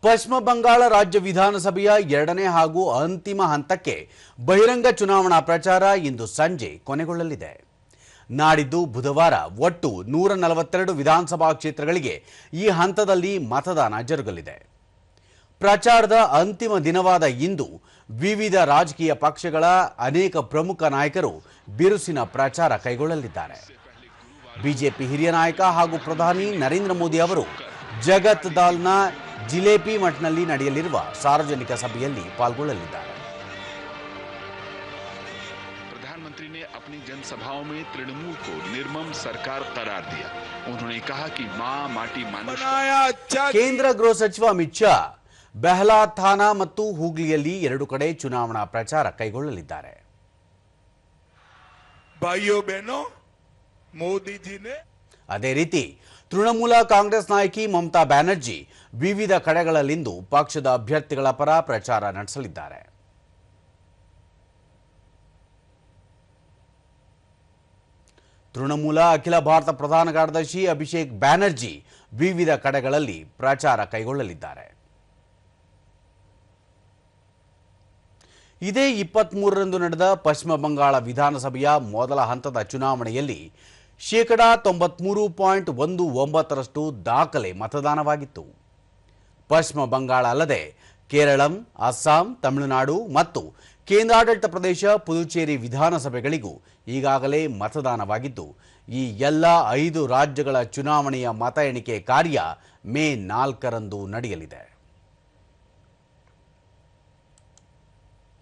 ಪಶ್ಚಿಮ ಬಂಗಾಳ ರಾಜ್ಯ ವಿಧಾನಸಭೆಯ ಎರಡನೇ ಹಾಗೂ ಅಂತಿಮ ಹಂತಕ್ಕೆ ಬಹಿರಂಗ ಚುನಾವಣಾ ಪ್ರಚಾರ ಇಂದು ಸಂಜೆ ಕೊನೆಗೊಳ್ಳಲಿದೆ. ನಾಡಿದ್ದು ಬುಧವಾರ ಒಟ್ಟು 142 ವಿಧಾನಸಭಾ ಕ್ಷೇತ್ರಗಳಿಗೆ ಈ ಹಂತದಲ್ಲಿ ಮತದಾನ ಜರುಗಲಿದೆ. ಪ್ರಚಾರದ ಅಂತಿಮ ದಿನವಾದ ಇಂದು ವಿವಿಧ ರಾಜಕೀಯ ಪಕ್ಷಗಳ ಅನೇಕ ಪ್ರಮುಖ ನಾಯಕರು ಬಿರುಸಿನ ಪ್ರಚಾರ ಕೈಗೊಳ್ಳಲಿದ್ದಾರೆ. ಬಿಜೆಪಿ ಹಿರಿಯ ನಾಯಕ ಹಾಗೂ ಪ್ರಧಾನಿ ನರೇಂದ್ರ ಮೋದಿ ಅವರು ಜಗತ್ ದಾಲ್ನ ಜಿಲೇಬಿ ಮಠ್ನಲ್ಲಿ ನಡೆಯಲಿರುವ ಸಾರ್ವಜನಿಕ ಸಭೆಯಲ್ಲಿ ಪಾಲ್ಗೊಳ್ಳಲಿದ್ದಾರೆ. प्रधानमंत्री ने अपनी जनसभाओं में तृणमूल को निर्मम सरकार करार दिया. उन्होंने कहा कि मां माटी मानुष. ಕೇಂದ್ರ ಗೃಹ ಸಚಿವ ಅಮಿತ್ ಶಾ ಬೆಹ್ಲಾ ಥಾನಾ ಮತ್ತು ಹೂಗ್ಲಿಯಲ್ಲಿ ಎರಡು ಕಡೆ ಚುನಾವಣಾ ಪ್ರಚಾರ ಕೈಗೊಳ್ಳಲಿದ್ದಾರೆ. भाइयों बहनों, मोदी जी ने ಅದೇ ರೀತಿ ತೃಣಮೂಲ ಕಾಂಗ್ರೆಸ್ ನಾಯಕಿ ಮಮತಾ ಬ್ಯಾನರ್ಜಿ ವಿವಿಧ ಕಡೆಗಳಲ್ಲಿಂದು ಪಕ್ಷದ ಅಭ್ಯರ್ಥಿಗಳ ಪರ ಪ್ರಚಾರ ನಡೆಸಲಿದ್ದಾರೆ. ತೃಣಮೂಲ ಅಖಿಲ ಭಾರತ ಪ್ರಧಾನ ಕಾರ್ಯದರ್ಶಿ ಅಭಿಷೇಕ್ ಬ್ಯಾನರ್ಜಿ ವಿವಿಧ ಕಡೆಗಳಲ್ಲಿ ಪ್ರಚಾರ ಕೈಗೊಳ್ಳಲಿದ್ದಾರೆ. ಇದೇ 23ರಂದು ನಡೆದ ಪಶ್ಚಿಮ ಬಂಗಾಳ ವಿಧಾನಸಭೆಯ ಮೊದಲ ಹಂತದ ಚುನಾವಣೆಯಲ್ಲಿ 93.19% ದಾಖಲೆ ಮತದಾನವಾಗಿತ್ತು. ಪಶ್ಚಿಮ ಬಂಗಾಳ ಅಲ್ಲದೆ ಕೇರಳಂ, ಅಸ್ಸಾಂ, ತಮಿಳುನಾಡು ಮತ್ತು ಕೇಂದ್ರಾಡಳಿತ ಪ್ರದೇಶ ಪುದುಚೇರಿ ವಿಧಾನಸಭೆಗಳಿಗೂ ಈಗಾಗಲೇ ಮತದಾನವಾಗಿದ್ದು, ಈ ಎಲ್ಲ 5 ರಾಜ್ಯಗಳ ಚುನಾವಣೆಯ ಮತ ಎಣಿಕೆ ಕಾರ್ಯ ಮೇ 4ರಂದು ನಡೆಯಲಿದೆ.